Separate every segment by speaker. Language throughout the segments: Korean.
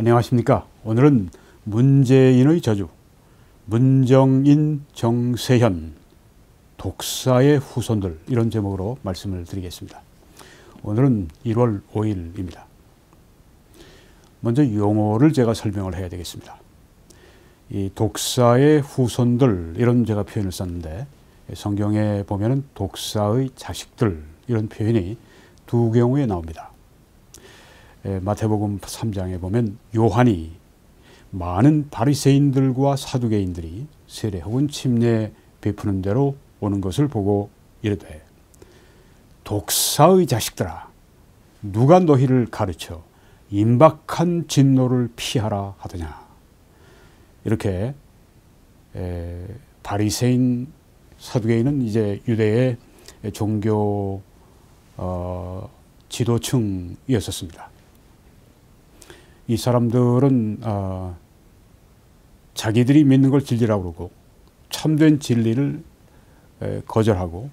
Speaker 1: 안녕하십니까. 오늘은 문재인의 저주, 문정인, 정세현, 독사의 후손들, 이런 제목으로 말씀을 드리겠습니다. 오늘은 1월 5일입니다. 먼저 용어를 제가 설명을 해야 되겠습니다. 이 독사의 후손들, 이런 제가 표현을 썼는데, 성경에 보면은 독사의 자식들, 이런 표현이 두 경우에 나옵니다. 마태복음 3장에 보면 요한이 많은 바리새인들과 사두개인들이 세례 혹은 침례 베푸는 대로 오는 것을 보고 이르되, 독사의 자식들아, 누가 너희를 가르쳐 임박한 진노를 피하라 하더냐. 이렇게 바리새인, 사두개인은 이제 유대의 종교 지도층이었었습니다. 이 사람들은 자기들이 믿는 걸 진리라고 그러고 참된 진리를 거절하고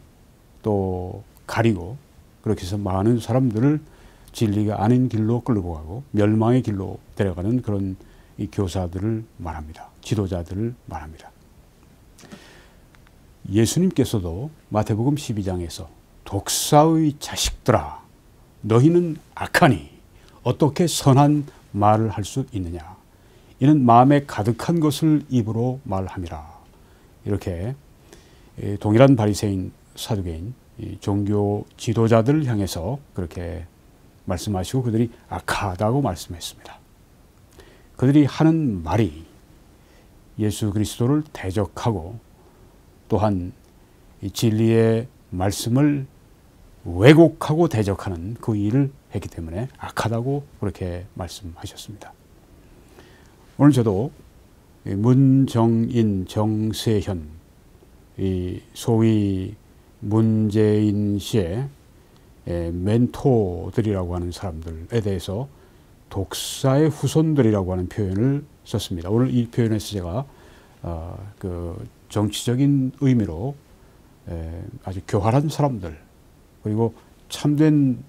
Speaker 1: 또 가리고, 그렇게 해서 많은 사람들을 진리가 아닌 길로 끌고 가고 멸망의 길로 데려가는 그런 이 교사들을 말합니다. 지도자들을 말합니다. 예수님께서도 마태복음 12장에서 독사의 자식들아, 너희는 악하니 어떻게 선한 말을 할 수 있느냐. 이는 마음에 가득한 것을 입으로 말함이라. 이렇게 동일한 바리새인, 사두개인, 종교 지도자들을 향해서 그렇게 말씀하시고 그들이 악하다고 말씀했습니다. 그들이 하는 말이 예수 그리스도를 대적하고 또한 이 진리의 말씀을 왜곡하고 대적하는 그 일을 했기 때문에 악하다고 그렇게 말씀하셨습니다. 오늘 저도 문정인, 정세현, 이 소위 문재인 씨의 멘토들이라고 하는 사람들에 대해서 독사의 후손들이라고 하는 표현을 썼습니다. 오늘 이 표현에서 제가 그 정치적인 의미로 아주 교활한 사람들, 그리고 참된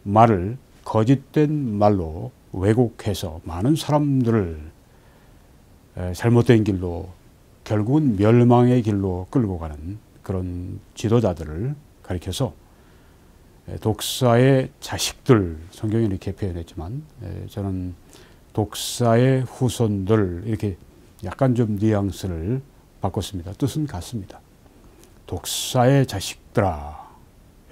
Speaker 1: 말을 거짓된 말로 왜곡해서 많은 사람들을 잘못된 길로, 결국은 멸망의 길로 끌고 가는 그런 지도자들을 가리켜서 독사의 자식들, 성경에 이렇게 표현했지만 저는 독사의 후손들, 이렇게 약간 좀 뉘앙스를 바꿨습니다. 뜻은 같습니다. 독사의 자식들아,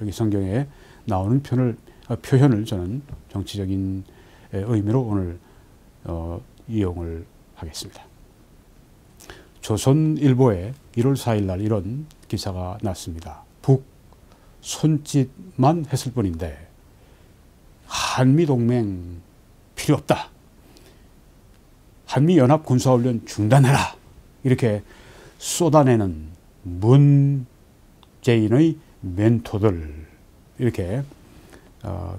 Speaker 1: 여기 성경에 나오는 표현을 저는 정치적인 의미로 오늘 이용을 하겠습니다. 조선일보에 1월 4일 날 이런 기사가 났습니다. 북 손짓만 했을 뿐인데 한미동맹 필요 없다. 한미연합 군사훈련 중단해라. 이렇게 쏟아내는 문재인의 멘토들, 이렇게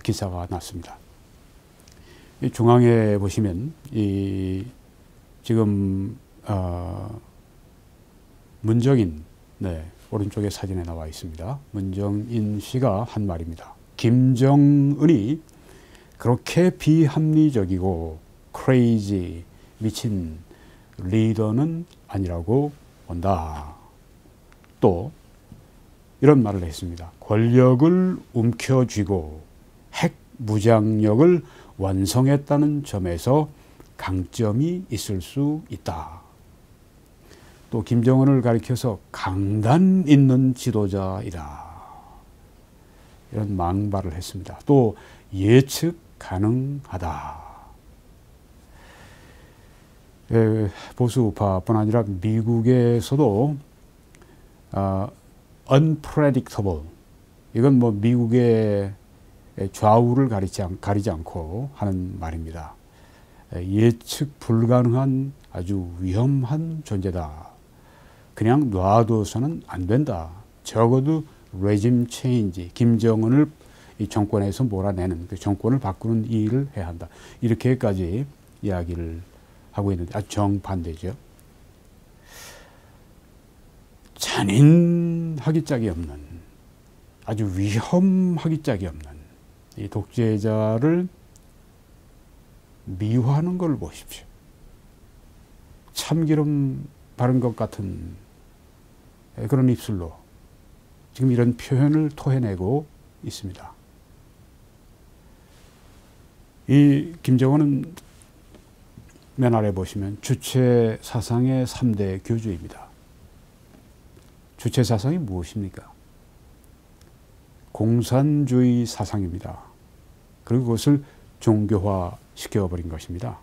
Speaker 1: 기사가 났습니다. 이 중앙에 보시면 이 지금 문정인, 오른쪽에 사진에 나와 있습니다. 문정인 씨가 한 말입니다. 김정은이 그렇게 비합리적이고 크레이지, 미친 리더는 아니라고 본다. 또 이런 말을 했습니다. 권력을 움켜쥐고 핵 무장력을 완성했다는 점에서 강점이 있을 수 있다. 또 김정은을 가리켜서 강단 있는 지도자이다. 이런 망발을 했습니다. 또 예측 가능하다. 보수 우파뿐 아니라 미국에서도 unpredictable, 이건 뭐 미국의 좌우를 가리지 않고 하는 말입니다. 예측 불가능한 아주 위험한 존재다. 그냥 놔둬서는 안 된다. 적어도 레짐 체인지, 김정은을 이 정권에서 몰아내는, 그 정권을 바꾸는 일을 해야 한다. 이렇게까지 이야기를 하고 있는데 아주 정반대죠. 잔인하기 짝이 없는, 아주 위험하기 짝이 없는 이 독재자를 미화하는 걸 보십시오. 참기름 바른 것 같은 그런 입술로 지금 이런 표현을 토해내고 있습니다. 이 김정은은 맨 아래 보시면 주체 사상의 3대 교주입니다. 주체 사상이 무엇입니까? 공산주의 사상입니다. 그리고 그것을 종교화 시켜버린 것입니다.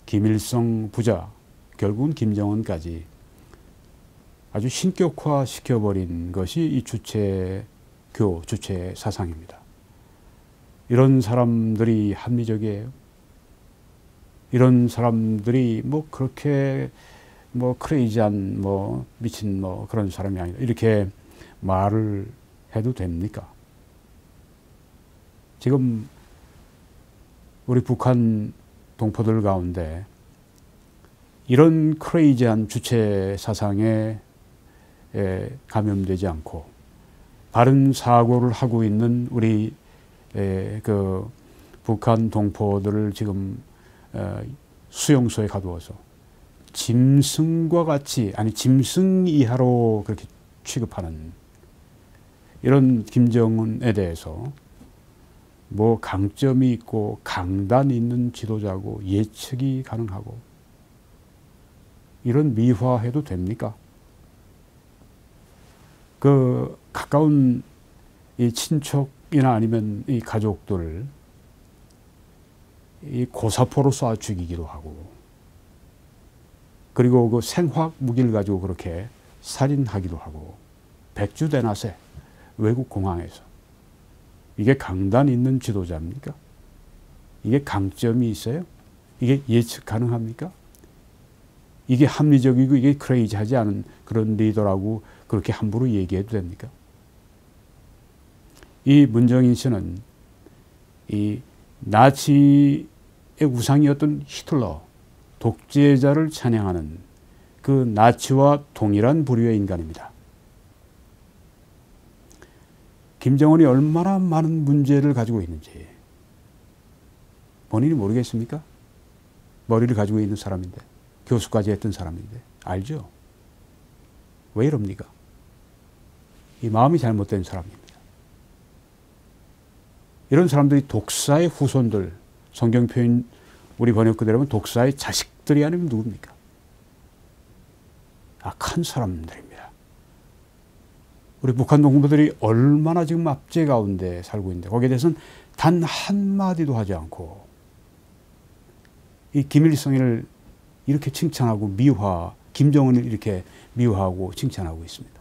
Speaker 1: 김일성 부자, 결국은 김정은까지 아주 신격화 시켜버린 것이 이 주체 사상입니다. 이런 사람들이 합리적이에요. 이런 사람들이 뭐 그렇게 뭐 크레이지한 뭐 미친 뭐 그런 사람이 아니다. 이렇게 말을 해도 됩니까? 지금 우리 북한 동포들 가운데 이런 크레이지한 주체 사상에 감염되지 않고 바른 사고를 하고 있는 우리 그 북한 동포들을 지금 수용소에 가두어서 짐승과 같이, 아니 짐승 이하로 그렇게 취급하는 이런 김정은에 대해서 뭐 강점이 있고 강단 있는 지도자고 예측이 가능하고 이런 미화해도 됩니까? 그 가까운 이 친척이나 아니면 이 가족들을 이 고사포로 쏴 죽이기도 하고, 그리고 그 생화학 무기를 가지고 그렇게 살인하기도 하고, 백주대낮에 외국 공항에서. 이게 강단 있는 지도자입니까? 이게 강점이 있어요? 이게 예측 가능합니까? 이게 합리적이고 이게 크레이지하지 않은 그런 리더라고 그렇게 함부로 얘기해도 됩니까? 이 문정인 씨는 이 나치의 우상이었던 히틀러, 독재자를 찬양하는 그 나치와 동일한 부류의 인간입니다. 김정은이 얼마나 많은 문제를 가지고 있는지 본인이 모르겠습니까? 머리를 가지고 있는 사람인데, 교수까지 했던 사람인데 알죠? 왜 이럽니까? 이 마음이 잘못된 사람입니다. 이런 사람들이 독사의 후손들, 성경 표현 우리 번역 그대로면 독사의 자식들이 아니면 누굽니까? 악한 사람들입니다. 우리 북한 동포들이 얼마나 지금 압제 가운데 살고 있는데 거기에 대해서는 단 한마디도 하지 않고 이 김일성을 이렇게 칭찬하고 김정은을 이렇게 미화하고 칭찬하고 있습니다.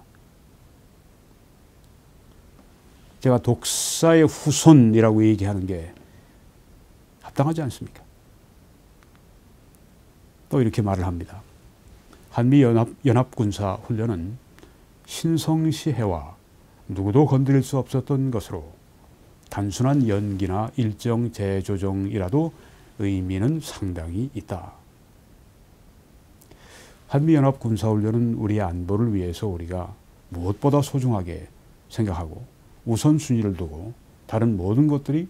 Speaker 1: 제가 독사의 후손이라고 얘기하는 게 합당하지 않습니까? 또 이렇게 말을 합니다. 한미연합군사훈련은 신성시해와 누구도 건드릴 수 없었던 것으로 단순한 연기나 일정 재조정이라도 의미는 상당히 있다. 한미연합군사훈련은 우리의 안보를 위해서 우리가 무엇보다 소중하게 생각하고 우선순위를 두고 다른 모든 것들이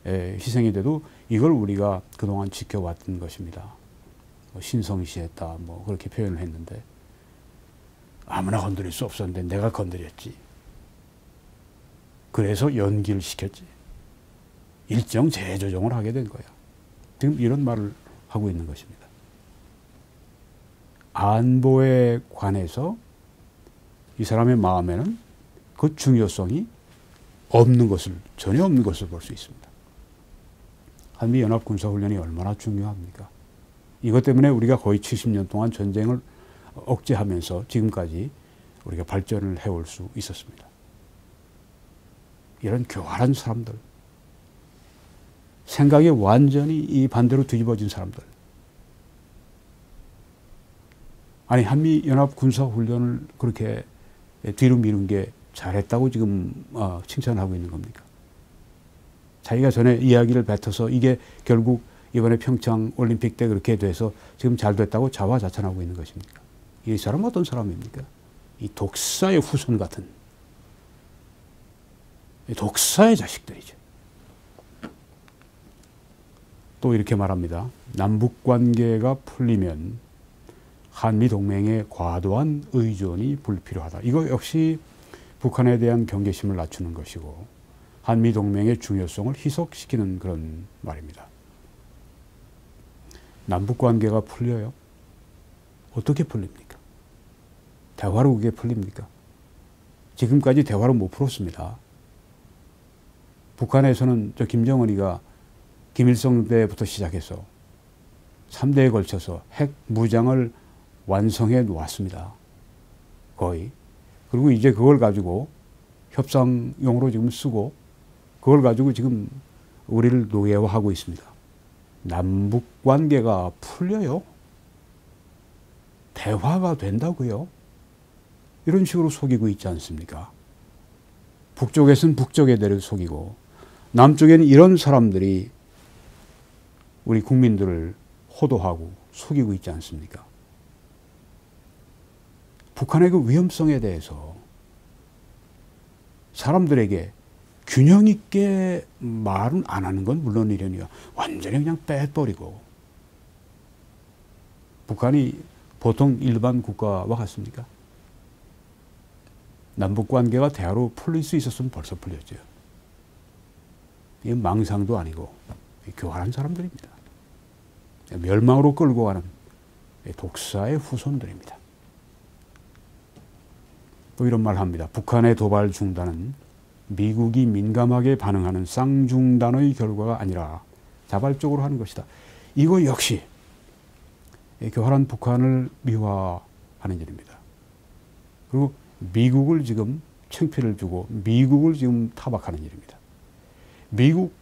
Speaker 1: 희생이 돼도 이걸 우리가 그동안 지켜왔던 것입니다. 신성시했다 뭐 그렇게 표현을 했는데 아무나 건드릴 수 없었는데 내가 건드렸지. 그래서 연기를 시켰지. 일정 재조정을 하게 된 거야. 지금 이런 말을 하고 있는 것입니다. 안보에 관해서 이 사람의 마음에는 그 중요성이 전혀 없는 것을 볼 수 있습니다. 한미연합군사훈련이 얼마나 중요합니까? 이것 때문에 우리가 거의 70년 동안 전쟁을 억제하면서 지금까지 우리가 발전을 해올 수 있었습니다. 이런 교활한 사람들, 생각이 완전히 이 반대로 뒤집어진 사람들. 아니 한미연합군사훈련을 그렇게 뒤로 미룬 게 잘했다고 지금 칭찬하고 있는 겁니까? 자기가 전에 이야기를 뱉어서 이게 결국 이번에 평창 올림픽 때 그렇게 돼서 지금 잘 됐다고 자화자찬하고 있는 것입니까? 이 사람은 어떤 사람입니까? 이 독사의 후손 같은 독사의 자식들이죠. 또 이렇게 말합니다. 남북관계가 풀리면 한미동맹의 과도한 의존이 불필요하다. 이거 역시 북한에 대한 경계심을 낮추는 것이고 한미동맹의 중요성을 희석시키는 그런 말입니다. 남북관계가 풀려요? 어떻게 풀립니까? 대화로 그게 풀립니까? 지금까지 대화로 못 풀었습니다. 북한에서는 저 김정은이가 김일성 때부터 시작해서 3대에 걸쳐서 핵 무장을 완성해 놓았습니다. 거의. 그리고 이제 그걸 가지고 협상용으로 지금 쓰고 그걸 가지고 지금 우리를 노예화하고 있습니다. 남북 관계가 풀려요? 대화가 된다고요? 이런 식으로 속이고 있지 않습니까? 북쪽에서는 북쪽의 대를 속이고 남쪽에는 이런 사람들이 우리 국민들을 호도하고 속이고 있지 않습니까? 북한의 그 위험성에 대해서 사람들에게 균형 있게 말은 안 하는 건 물론이려니요. 완전히 그냥 빼버리고. 북한이 보통 일반 국가와 같습니까? 남북관계가 대화로 풀릴 수 있었으면 벌써 풀렸죠. 이게 망상도 아니고 교활한 사람들입니다. 멸망으로 끌고 가는 독사의 후손들입니다. 또 이런 말 합니다. 북한의 도발 중단은 미국이 민감하게 반응하는 쌍중단의 결과가 아니라 자발적으로 하는 것이다. 이거 역시 교활한 북한을 미화하는 일입니다. 그리고 미국을 지금 창피를 주고 미국을 지금 타박하는 일입니다. 미국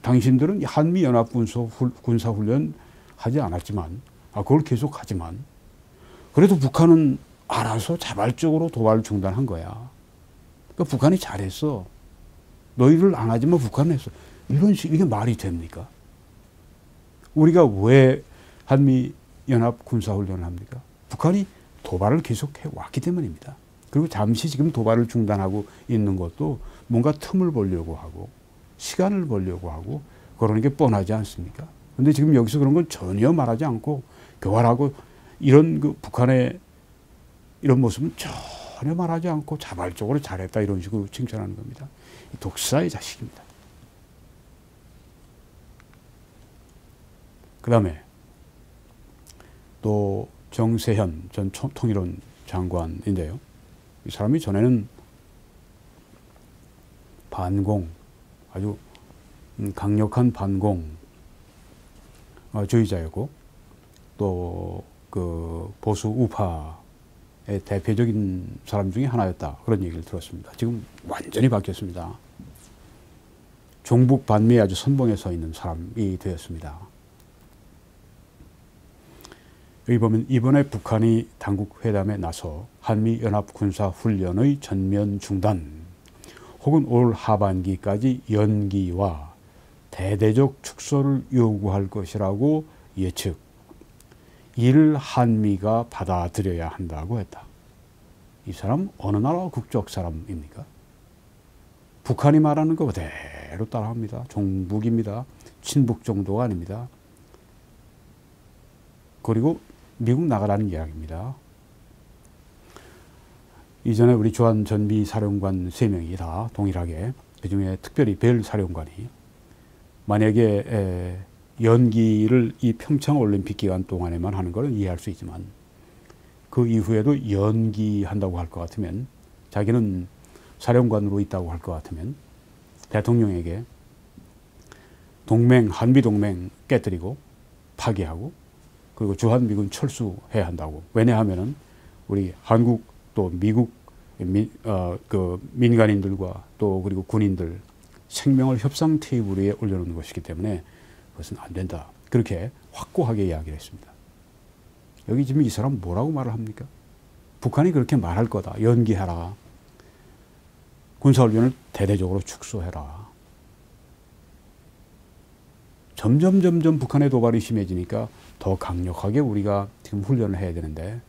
Speaker 1: 당신들은 한미연합군사훈련 하지 않았지만 그걸 계속하지만 그래도 북한은 알아서 자발적으로 도발 중단한 거야. 그러니까 북한이 잘했어. 너희를 안 하지만 북한은 했어. 이런 식 이게 말이 됩니까? 우리가 왜 한미연합 군사훈련을 합니까? 북한이 도발을 계속해 왔기 때문입니다. 그리고 잠시 지금 도발을 중단하고 있는 것도 뭔가 틈을 보려고 하고 시간을 벌려고 하고 그러는 게 뻔하지 않습니까? 그런데 지금 여기서 그런 건 전혀 말하지 않고 교활하고 이런 그 북한의 이런 모습은 전혀 말하지 않고 자발적으로 잘했다 이런 식으로 칭찬하는 겁니다. 독사의 자식입니다. 그 다음에 또 정세현 전 통일원 장관인데요. 이 사람이 전에는 반공, 아주 강력한 반공 주의자였고 또 그 보수 우파의 대표적인 사람 중에 하나였다. 그런 얘기를 들었습니다. 지금 완전히 바뀌었습니다. 종북 반미에 아주 선봉에 서 있는 사람이 되었습니다. 여기 보면 이번에 북한이 당국 회담에 나서 한미연합군사훈련의 전면 중단 혹은 올 하반기까지 연기와 대대적 축소를 요구할 것이라고 예측. 이를 한미가 받아들여야 한다고 했다. 이 사람 어느 나라 국적 사람입니까? 북한이 말하는 거 그대로 따라합니다. 종북입니다. 친북 정도가 아닙니다. 그리고 미국 나가라는 이야기입니다. 이전에 우리 주한 전비 사령관 3명이 다 동일하게 그중에 특별히 벨 사령관이 만약에 연기를 이 평창 올림픽 기간 동안에만 하는 것은 이해할 수 있지만 그 이후에도 연기한다고 할 것 같으면 자기는 사령관으로 있다고 할 것 같으면 대통령에게 동맹, 한미동맹 깨뜨리고 파기하고 그리고 주한미군 철수해야 한다고. 왜냐하면은 우리 한국 또 미국 그 민간인들과 또 그리고 군인들 생명을 협상 테이블 위에 올려놓는 것이기 때문에 그것은 안 된다. 그렇게 확고하게 이야기를 했습니다. 여기 지금 이 사람 뭐라고 말을 합니까? 북한이 그렇게 말할 거다. 연기해라. 군사훈련을 대대적으로 축소해라. 점점 북한의 도발이 심해지니까 더 강력하게 우리가 지금 훈련을 해야 되는데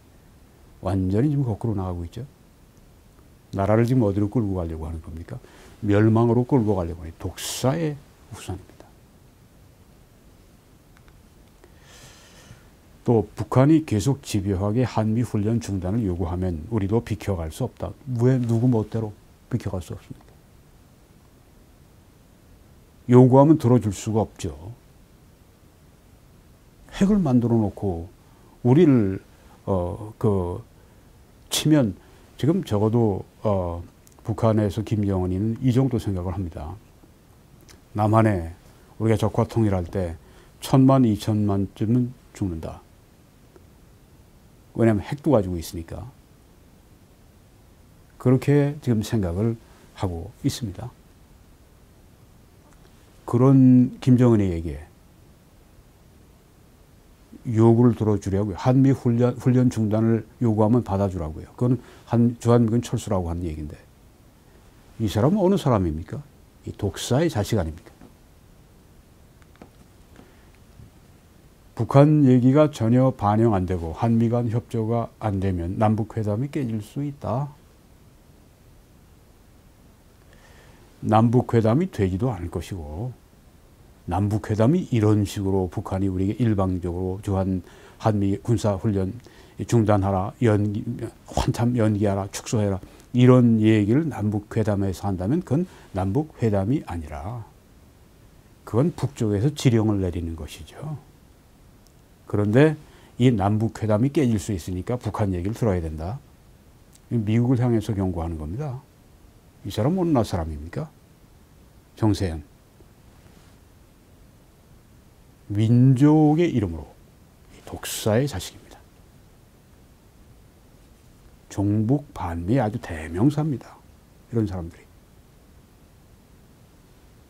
Speaker 1: 완전히 지금 거꾸로 나가고 있죠. 나라를 지금 어디로 끌고 가려고 하는 겁니까? 멸망으로 끌고 가려고 하는 독사의 후손입니다. 또 북한이 계속 집요하게 한미 훈련 중단을 요구하면 우리도 비켜갈 수 없다. 왜 누구 멋대로 비켜갈 수 없습니까? 요구하면 들어줄 수가 없죠. 핵을 만들어 놓고 우리를 치면 지금 적어도 북한에서 김정은이는 이 정도 생각을 합니다. 남한에 우리가 적과 통일할 때 1000만, 2000만쯤은 죽는다. 왜냐하면 핵도 가지고 있으니까. 그렇게 지금 생각을 하고 있습니다. 그런 김정은에게 요구를 들어주려고요. 한미 훈련 중단을 요구하면 받아주라고요. 그건 주한미군 철수라고 한 얘기인데 이 사람은 어느 사람입니까? 이 독사의 자식 아닙니까? 북한 얘기가 전혀 반영 안 되고 한미 간 협조가 안 되면 남북회담이 깨질 수 있다. 남북회담이 되지도 않을 것이고 남북회담이 이런 식으로 북한이 우리에게 일방적으로 한미 군사훈련 중단하라, 환참 연기하라, 축소해라 이런 얘기를 남북회담에서 한다면 그건 남북회담이 아니라 그건 북쪽에서 지령을 내리는 것이죠. 그런데 이 남북회담이 깨질 수 있으니까 북한 얘기를 들어야 된다. 미국을 향해서 경고하는 겁니다. 이 사람은 어느 나라 사람입니까? 정세현. 민족의 이름으로 독사의 자식입니다. 종북 반미의 아주 대명사입니다. 이런 사람들이.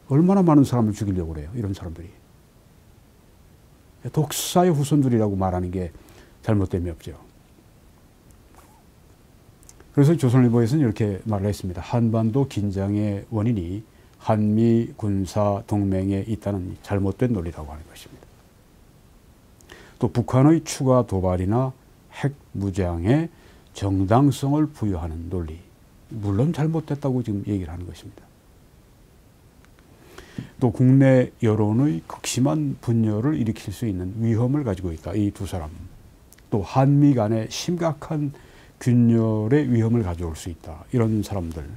Speaker 1: 얼마나 많은 사람을 죽이려고 그래요. 이런 사람들이. 독사의 후손들이라고 말하는 게 잘못됨이 없죠. 그래서 조선일보에서는 이렇게 말을 했습니다. 한반도 긴장의 원인이 한미 군사 동맹에 있다는 잘못된 논리라고 하는 것입니다. 또 북한의 추가 도발이나 핵 무장에 정당성을 부여하는 논리, 물론 잘못됐다고 지금 얘기를 하는 것입니다. 또 국내 여론의 극심한 분열을 일으킬 수 있는 위험을 가지고 있다. 이 두 사람. 또 한미 간의 심각한 균열의 위험을 가져올 수 있다. 이런 사람들.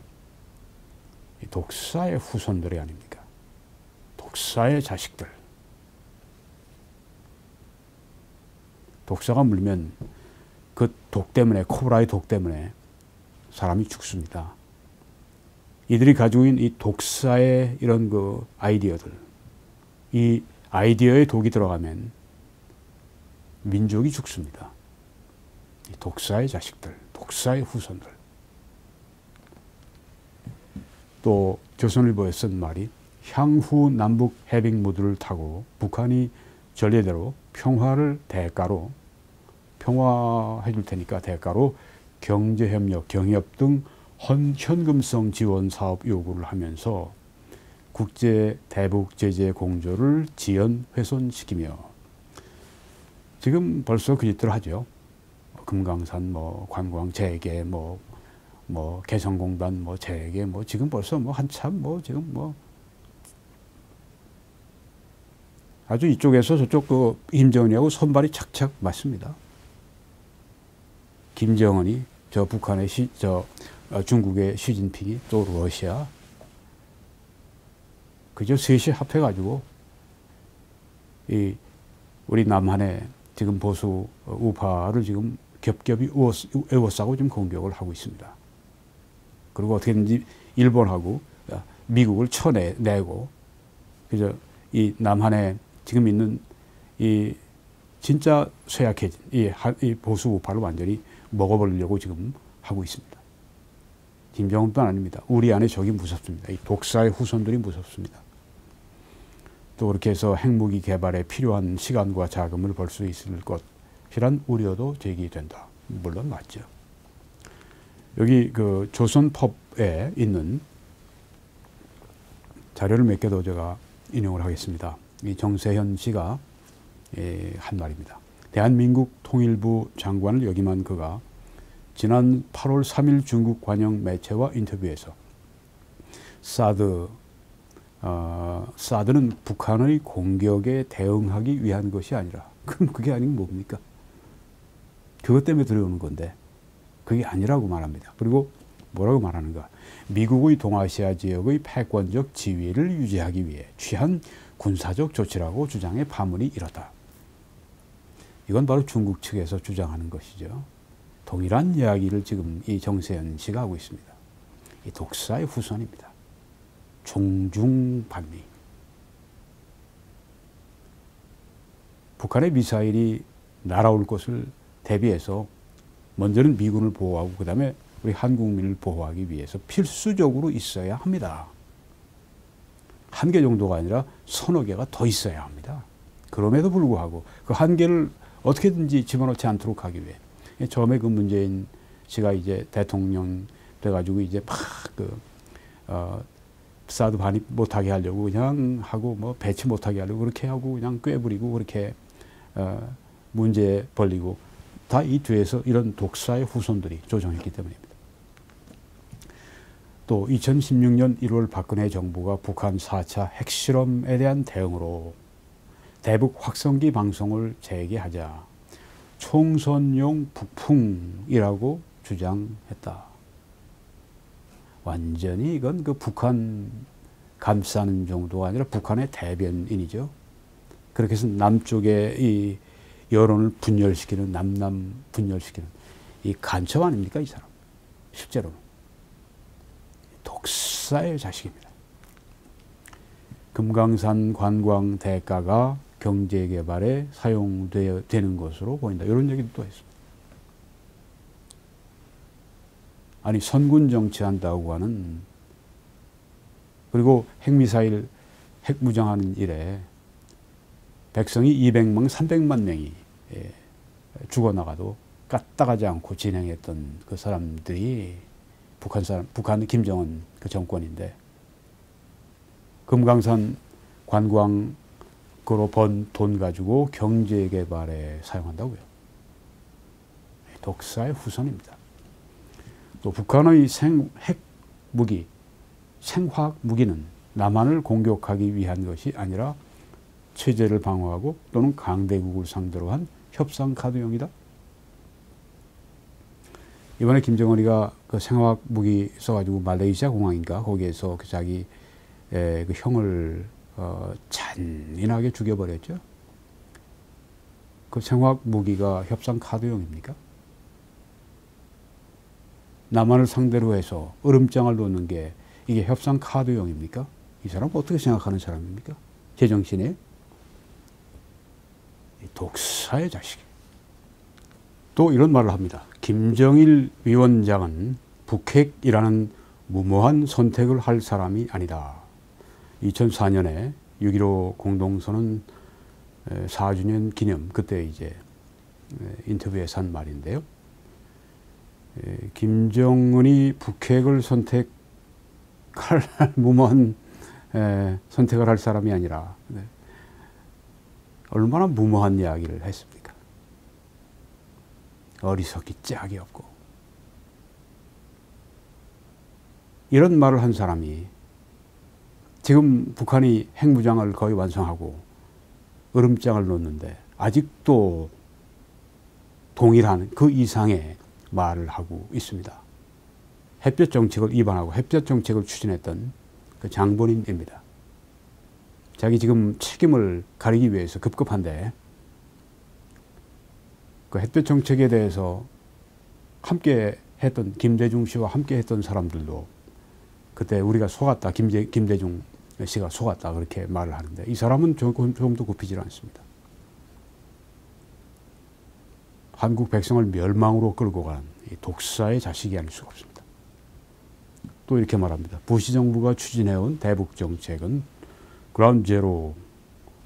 Speaker 1: 독사의 후손들이 아닙니까? 독사의 자식들. 독사가 물면 그 독 때문에, 코브라의 독 때문에 사람이 죽습니다. 이들이 가지고 있는 이 독사의 이런 그 아이디어들, 이 아이디어에 독이 들어가면 민족이 죽습니다. 이 독사의 자식들, 독사의 후손들. 또 조선일보에 쓴 말이 향후 남북 해빙 모드를 타고 북한이 전례대로 평화를 대가로 평화해 줄 테니까 대가로 경제협력, 경협 등 현금성 지원 사업 요구를 하면서 국제 대북 제재 공조를 지연 훼손시키며 지금 벌써 그 짓들 하죠. 금강산 관광 재개 개성공단 재개 지금 벌써 한참 지금 아주 이쪽에서 저쪽 김정은이하고 손발이 착착 맞습니다. 김정은이 북한의 중국의 시진핑이 또 러시아 그저 셋이 합해가지고 우리 남한의 지금 보수 우파를 지금 겹겹이 에워싸고 지금 공격을 하고 있습니다. 그리고 어떻게든지 일본하고 미국을 쳐내고 그저 이 남한에 지금 있는 이 진짜 쇠약해진 이 보수 우파를 완전히 먹어버리려고 지금 하고 있습니다. 김정은뿐 아닙니다. 우리 안에 적이 무섭습니다. 이 독사의 후손들이 무섭습니다. 또 그렇게 해서 핵무기 개발에 필요한 시간과 자금을 벌 수 있을 것이란 우려도 제기된다. 물론 맞죠. 여기 그 조선법에 있는 자료를 몇 개 더 제가 인용을 하겠습니다. 이 정세현 씨가 한 말입니다. 대한민국 통일부 장관을 역임한 그가 지난 8월 3일 중국 관영 매체와 인터뷰에서 사드는 북한의 공격에 대응하기 위한 것이 아니라 그럼 그게 아니면 뭡니까? 그것 때문에 들어오는 건데 그게 아니라고 말합니다. 그리고 뭐라고 말하는가? 미국의 동아시아 지역의 패권적 지위를 유지하기 위해 취한 군사적 조치라고 주장해 파문이 일었다. 이건 바로 중국 측에서 주장하는 것이죠. 동일한 이야기를 지금 이 정세현 씨가 하고 있습니다. 이 독사의 후손입니다. 종중반미. 북한의 미사일이 날아올 것을 대비해서 먼저는 미군을 보호하고 그 다음에 우리 한국민을 보호하기 위해서 필수적으로 있어야 합니다. 한 개 정도가 아니라 서너 개가 더 있어야 합니다. 그럼에도 불구하고 그 한 개를 어떻게든지 집어넣지 않도록 하기 위해 처음에 그 문재인 씨가 이제 대통령 돼가지고 이제 사드 반입 못하게 하려고 그냥 하고 뭐 배치 못하게 하려고 그렇게 하고 그냥 꾀부리고 그렇게 문제 벌리고 다 이 뒤에서 이런 독사의 후손들이 조종했기 때문입니다. 또 2016년 1월 박근혜 정부가 북한 4차 핵실험에 대한 대응으로 대북 확성기 방송을 재개하자 총선용 북풍이라고 주장했다. 완전히 이건 그 북한 감싸는 정도가 아니라 북한의 대변인이죠. 그렇게 해서 남쪽의 이 여론을 분열시키는, 남남 분열시키는 이 간첩 아닙니까, 이 사람? 실제로는. 독사의 자식입니다. 금강산 관광 대가가 경제개발에 사용되는 것으로 보인다. 이런 얘기도 또 했습니다. 아니, 선군 정치한다고 하는, 그리고 핵미사일, 핵무장하는 일에 백성이 200만, 300만 명이 죽어나가도 까딱하지 않고 진행했던 그 사람들이 북한 김정은 그 정권인데, 금강산 관광으로 번 돈 가지고 경제개발에 사용한다고요. 독사의 후손입니다. 또 북한의 핵무기, 생화학 무기는 남한을 공격하기 위한 것이 아니라 체제를 방어하고 또는 강대국을 상대로 한 협상 카드용이다. 이번에 김정은이가 그 생화학 무기 써가지고 말레이시아 공항인가 거기에서 그 자기 그 형을 잔인하게 죽여버렸죠. 그 생화학 무기가 협상 카드용입니까? 남한을 상대로 해서 으름장을 놓는 게 이게 협상 카드용입니까? 이 사람 어떻게 생각하는 사람입니까? 제정신에 독사의 자식. 또 이런 말을 합니다. 김정일 위원장은 북핵이라는 무모한 선택을 할 사람이 아니다. 2004년에 6.15 공동선언 4주년 기념, 그때 이제 인터뷰에서 한 말인데요. 김정은이 북핵을 선택할 무모한 선택을 할 사람이 아니라 얼마나 무모한 이야기를 했습니까? 어리석기 짝이 없고. 이런 말을 한 사람이 지금 북한이 핵무장을 거의 완성하고 으름장을 놓는데 아직도 동일한 그 이상의 말을 하고 있습니다. 햇볕 정책을 위반하고 햇볕 정책을 추진했던 그 장본인입니다. 자기 지금 책임을 가리기 위해서 급급한데 그 햇볕 정책에 대해서 함께 했던 김대중 씨와 함께 했던 사람들도 그때 우리가 속았다, 김대중 씨가 속았다 그렇게 말을 하는데 이 사람은 조금도 굽히질 않습니다. 한국 백성을 멸망으로 끌고 간 이 독사의 자식이 아닐 수가 없습니다. 또 이렇게 말합니다. 부시 정부가 추진해온 대북 정책은 그라운드 제로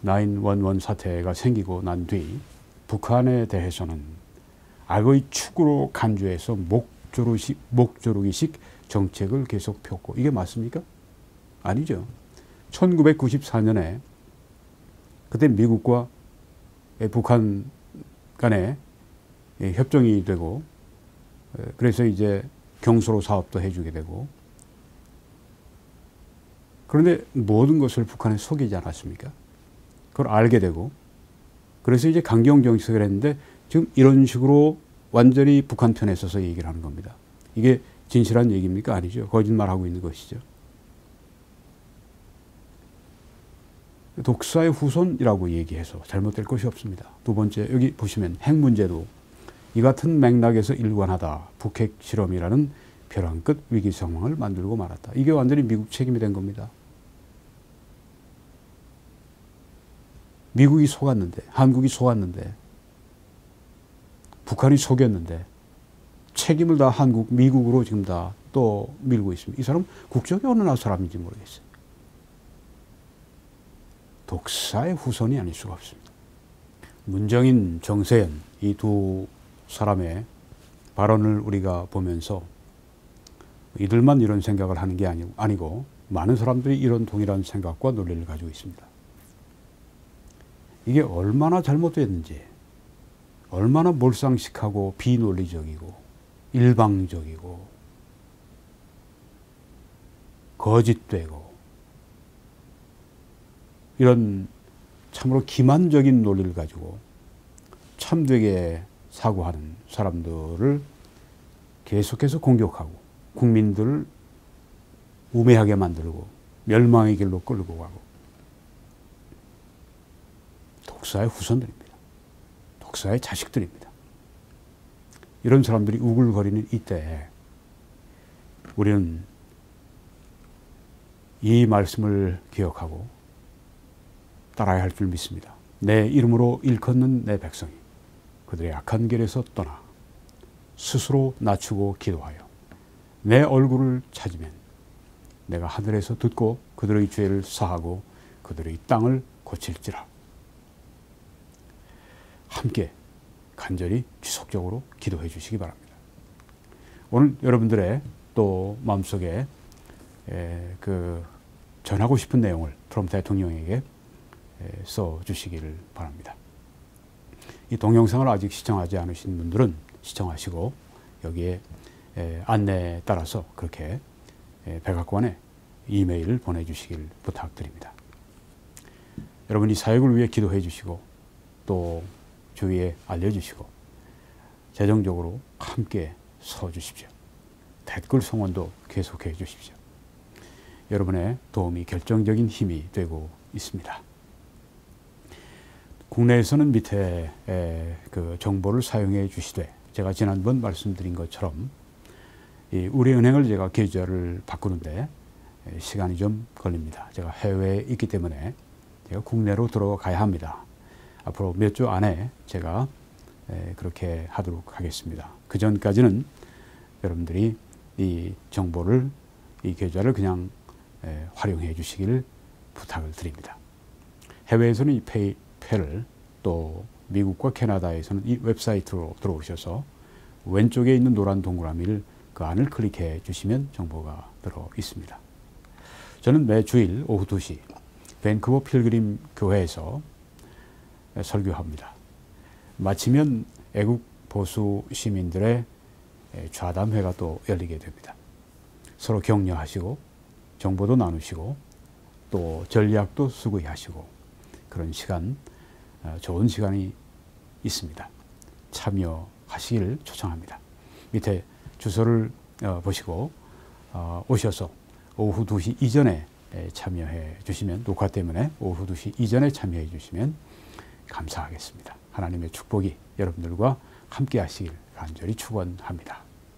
Speaker 1: 911 사태가 생기고 난 뒤 북한에 대해서는 악의 축으로 간주해서 목조르기식 정책을 계속 폈고, 이게 맞습니까? 아니죠. 1994년에 그때 미국과 북한 간에 협정이 되고, 그래서 이제 경수로 사업도 해주게 되고, 그런데 모든 것을 북한에 속이지 않았습니까? 그걸 알게 되고, 그래서 이제 강경 정책을 했는데 지금 이런 식으로 완전히 북한 편에 서서 얘기를 하는 겁니다. 이게 진실한 얘기입니까? 아니죠. 거짓말하고 있는 것이죠. 독사의 후손이라고 얘기해서 잘못될 것이 없습니다. 두 번째, 여기 보시면 핵 문제도 이 같은 맥락에서 일관하다. 북핵 실험이라는 벼랑 끝 위기 상황을 만들고 말았다. 이게 완전히 미국 책임이 된 겁니다. 미국이 속았는데, 한국이 속았는데, 북한이 속였는데 책임을 다 미국으로 지금 다 또 밀고 있습니다. 이 사람 국적이 어느 나라 사람인지 모르겠어요. 독사의 후손이 아닐 수가 없습니다. 문정인, 정세현 이 두 사람의 발언을 우리가 보면서 이들만 이런 생각을 하는 게 아니고 많은 사람들이 이런 동일한 생각과 논리를 가지고 있습니다. 이게 얼마나 잘못됐는지, 얼마나 몰상식하고 비논리적이고 일방적이고 거짓되고 이런 참으로 기만적인 논리를 가지고 참되게 사고하는 사람들을 계속해서 공격하고 국민들을 우매하게 만들고 멸망의 길로 끌고 가고 독사의 후손들입니다. 독사의 자식들입니다. 이런 사람들이 우글거리는 이때 우리는 이 말씀을 기억하고 따라야 할 줄 믿습니다. 내 이름으로 일컫는 내 백성이 그들의 악한 길에서 떠나 스스로 낮추고 기도하여 내 얼굴을 찾으면 내가 하늘에서 듣고 그들의 죄를 사하고 그들의 땅을 고칠지라. 함께 간절히 지속적으로 기도해 주시기 바랍니다. 오늘 여러분들의 또 마음속에 전하고 싶은 내용을 트럼프 대통령에게 써 주시기를 바랍니다. 이 동영상을 아직 시청하지 않으신 분들은 시청하시고 여기에 안내에 따라서 그렇게 백악관에 이메일을 보내주시길 부탁드립니다. 여러분이 사역을 위해 기도해 주시고 또 주위에 알려주시고 재정적으로 함께 서주십시오. 댓글 성원도 계속해 주십시오. 여러분의 도움이 결정적인 힘이 되고 있습니다. 국내에서는 밑에 그 정보를 사용해 주시되 제가 지난번 말씀드린 것처럼 이 우리은행을 제가 계좌를 바꾸는데 시간이 좀 걸립니다. 제가 해외에 있기 때문에 제가 국내로 들어가야 합니다. 앞으로 몇 주 안에 제가 그렇게 하도록 하겠습니다. 그 전까지는 여러분들이 이 정보를, 이 계좌를 그냥 활용해 주시기를 부탁을 드립니다. 해외에서는 이 페이패를, 또 미국과 캐나다에서는 이 웹사이트로 들어오셔서 왼쪽에 있는 노란 동그라미를 그 안을 클릭해 주시면 정보가 들어 있습니다. 저는 매 주일 오후 2시 밴쿠버 필그림 교회에서 설교합니다. 마치면 애국 보수 시민들의 좌담회가 또 열리게 됩니다. 서로 격려하시고 정보도 나누시고 또 전략도 수구하시고 그런 시간, 좋은 시간이 있습니다. 참여하시길 초청합니다. 밑에 주소를 보시고 오셔서 오후 2시 이전에 참여해 주시면, 녹화 때문에 오후 2시 이전에 참여해 주시면 감사하겠습니다. 하나님의 축복이 여러분들과 함께 하시길 간절히 축원합니다.